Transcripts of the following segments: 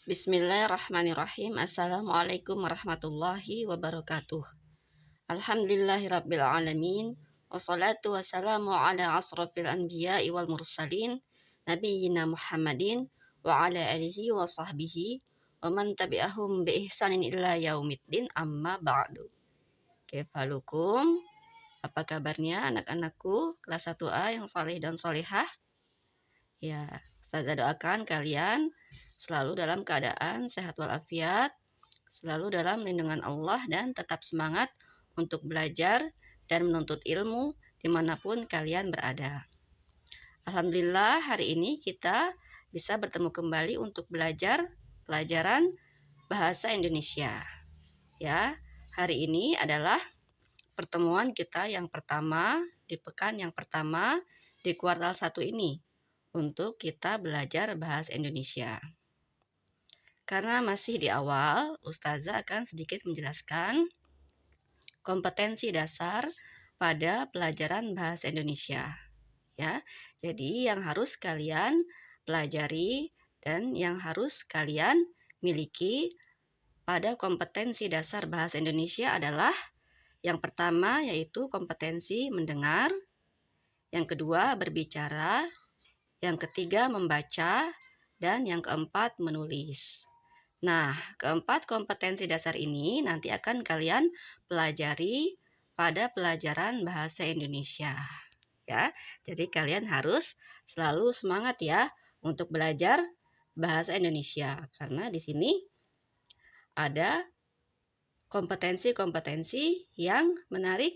Bismillahirrahmanirrahim. Assalamualaikum warahmatullahi wabarakatuh. Alhamdulillahirabbil alamin. Wassalatu wassalamu ala asrofil anbiya'i wal mursalin nabiyyina Muhammadin wa ala alihi wa sahbihi wa man tabi'ahum bi ihsanin illa yaumiddin, amma ba'du. Kaifalukum? Apa kabarnya anak-anakku kelas 1A yang soleh dan solehah? Ya, Ustazah doakan kalian selalu dalam keadaan sehat walafiat, selalu dalam lindungan Allah, dan tetap semangat untuk belajar dan menuntut ilmu dimanapun kalian berada. Alhamdulillah, hari ini kita bisa bertemu kembali untuk belajar pelajaran bahasa Indonesia. Ya, hari ini adalah pertemuan kita yang pertama di pekan yang pertama di kuartal 1 ini untuk kita belajar bahasa Indonesia. Karena masih di awal, Ustazah akan sedikit menjelaskan kompetensi dasar pada pelajaran bahasa Indonesia. Ya, jadi yang harus kalian pelajari dan yang harus kalian miliki pada kompetensi dasar bahasa Indonesia adalah yang pertama yaitu kompetensi mendengar, yang kedua berbicara, yang ketiga membaca, dan yang keempat menulis. Nah, keempat kompetensi dasar ini nanti akan kalian pelajari pada pelajaran bahasa Indonesia. Ya, jadi kalian harus selalu semangat ya untuk belajar bahasa Indonesia, karena di sini ada kompetensi-kompetensi yang menarik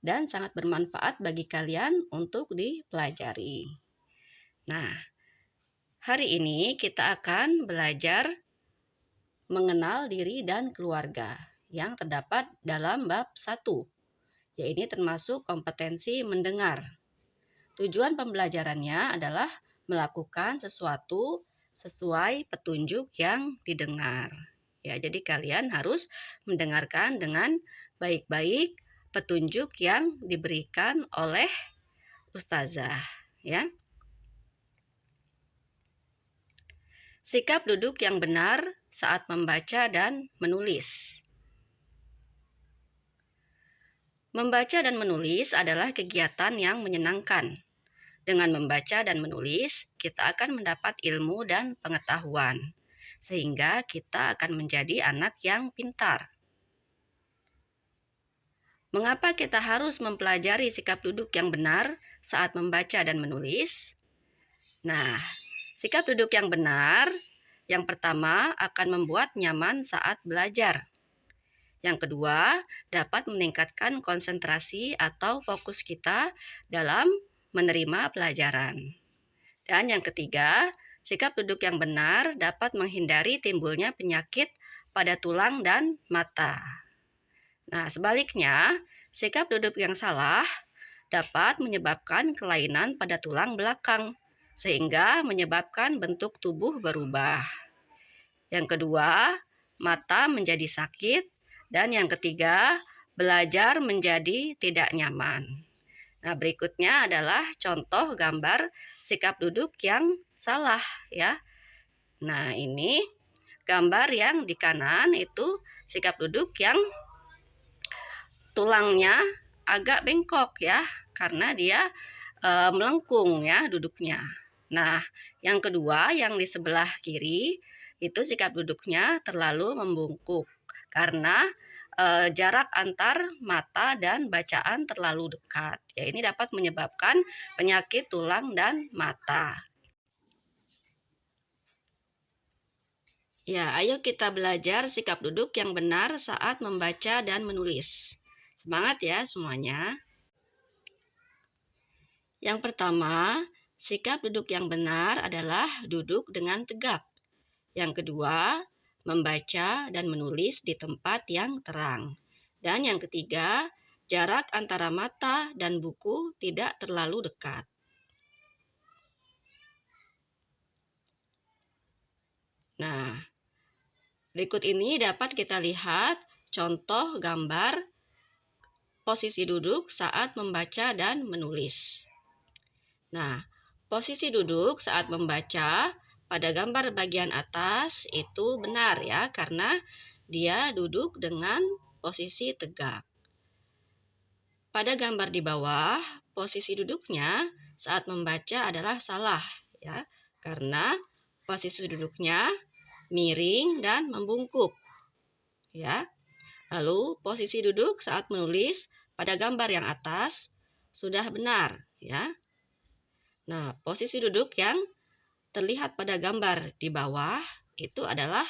dan sangat bermanfaat bagi kalian untuk dipelajari. Nah, hari ini kita akan belajar mengenal diri dan keluarga yang terdapat dalam bab 1, yaitu termasuk kompetensi mendengar. Tujuan pembelajarannya adalah melakukan sesuatu sesuai petunjuk yang didengar. Ya, jadi kalian harus mendengarkan dengan baik-baik petunjuk yang diberikan oleh Ustazah, ya. Sikap duduk yang benar saat membaca dan menulis. Membaca dan menulis adalah kegiatan yang menyenangkan. Dengan membaca dan menulis, kita akan mendapat ilmu dan pengetahuan, sehingga kita akan menjadi anak yang pintar. Mengapa kita harus mempelajari sikap duduk yang benar saat membaca dan menulis? Nah, sikap duduk yang benar yang pertama akan membuat nyaman saat belajar. Yang kedua, dapat meningkatkan konsentrasi atau fokus kita dalam menerima pelajaran. Dan yang ketiga, sikap duduk yang benar dapat menghindari timbulnya penyakit pada tulang dan mata. Nah, sebaliknya, sikap duduk yang salah dapat menyebabkan kelainan pada tulang belakang, sehingga menyebabkan bentuk tubuh berubah. Yang kedua, mata menjadi sakit. Dan yang ketiga, belajar menjadi tidak nyaman. Nah, berikutnya adalah contoh gambar sikap duduk yang salah, ya. Nah, ini gambar yang di kanan itu sikap duduk yang tulangnya agak bengkok, ya, karena dia melengkung, ya, duduknya. Nah, yang kedua yang di sebelah kiri itu sikap duduknya terlalu membungkuk karena jarak antar mata dan bacaan terlalu dekat. Ya, ini dapat menyebabkan penyakit tulang dan mata. Ya, ayo kita belajar sikap duduk yang benar saat membaca dan menulis. Semangat ya semuanya. Yang pertama, sikap duduk yang benar adalah duduk dengan tegap. Yang kedua, membaca dan menulis di tempat yang terang. Dan yang ketiga, jarak antara mata dan buku tidak terlalu dekat. Nah, berikut ini dapat kita lihat contoh gambar posisi duduk saat membaca dan menulis. Nah, posisi duduk saat membaca pada gambar bagian atas itu benar ya, karena dia duduk dengan posisi tegak. Pada gambar di bawah, posisi duduknya saat membaca adalah salah ya, karena posisi duduknya miring dan membungkuk ya. Lalu posisi duduk saat menulis pada gambar yang atas sudah benar ya. Nah, posisi duduk yang terlihat pada gambar di bawah itu adalah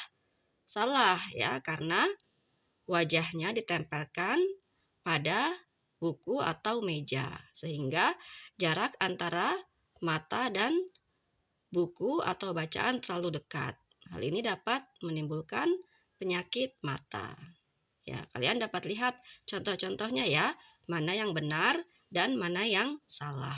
salah ya, karena wajahnya ditempelkan pada buku atau meja, sehingga jarak antara mata dan buku atau bacaan terlalu dekat. Hal ini dapat menimbulkan penyakit mata. Ya, kalian dapat lihat contoh-contohnya ya, mana yang benar dan mana yang salah.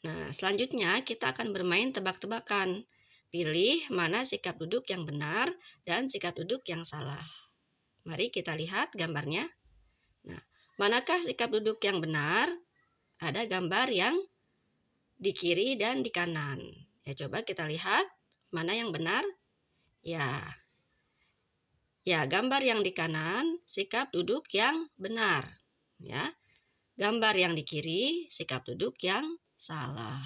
Nah, selanjutnya kita akan bermain tebak-tebakan. Pilih mana sikap duduk yang benar dan sikap duduk yang salah. Mari kita lihat gambarnya. Nah, manakah sikap duduk yang benar? Ada gambar yang di kiri dan di kanan. Ya, coba kita lihat mana yang benar. Ya, gambar yang di kanan sikap duduk yang benar. Ya, gambar yang di kiri sikap duduk yang salah.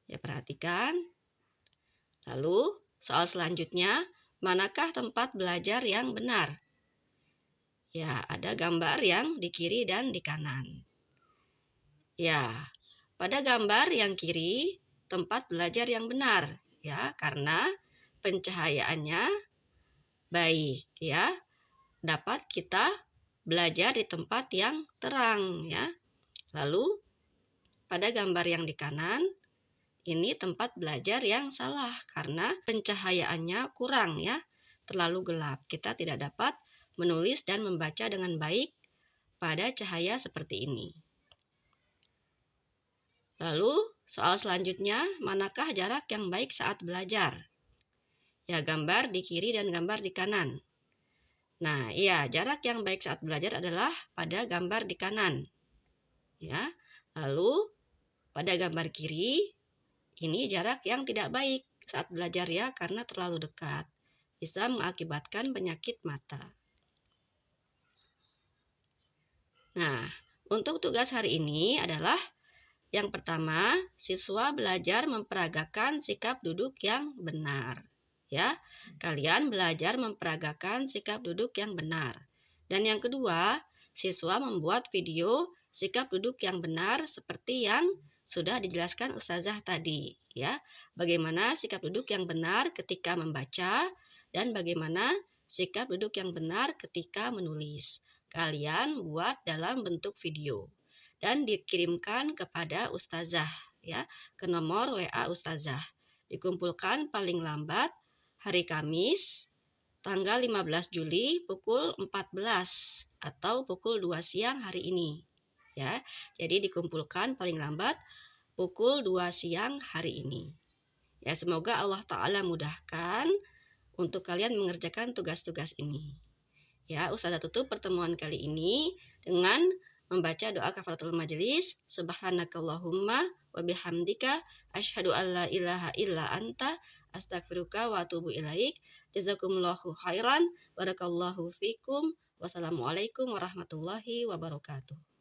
Ya, perhatikan. Lalu, soal selanjutnya, manakah tempat belajar yang benar? Ya, ada gambar yang di kiri dan di kanan. Ya, pada gambar yang kiri, tempat belajar yang benar. Ya, karena pencahayaannya baik ya, dapat kita belajar di tempat yang terang ya. Lalu pada gambar yang di kanan ini tempat belajar yang salah karena pencahayaannya kurang ya, terlalu gelap. Kita tidak dapat menulis dan membaca dengan baik pada cahaya seperti ini. Lalu soal selanjutnya, manakah jarak yang baik saat belajar? Ya, gambar di kiri dan gambar di kanan. Nah, iya, jarak yang baik saat belajar adalah pada gambar di kanan. Ya. Lalu pada gambar kiri ini jarak yang tidak baik saat belajar ya, karena terlalu dekat. Bisa mengakibatkan penyakit mata. Nah, untuk tugas hari ini adalah yang pertama, siswa belajar memperagakan sikap duduk yang benar. Ya, kalian belajar memperagakan sikap duduk yang benar. Dan yang kedua, siswa membuat video sikap duduk yang benar seperti yang sudah dijelaskan Ustazah tadi, ya. Bagaimana sikap duduk yang benar ketika membaca dan bagaimana sikap duduk yang benar ketika menulis. Kalian buat dalam bentuk video dan dikirimkan kepada Ustazah ya, ke nomor WA Ustazah. Dikumpulkan paling lambat hari Kamis tanggal 15 Juli pukul 14 atau pukul 2 siang hari ini. Ya, jadi dikumpulkan paling lambat pukul 2 siang hari ini. Ya, semoga Allah Ta'ala mudahkan untuk kalian mengerjakan tugas-tugas ini. Ya, Ustazah tutup pertemuan kali ini dengan membaca doa kafaratul majelis. Subhanakallahumma wa bihamdika asyhadu an la ilaha illa anta astaghfiruka wa atubu ilaik. Jazakumullahu khairan. Barakallahu fikum. Wassalamualaikum warahmatullahi wabarakatuh.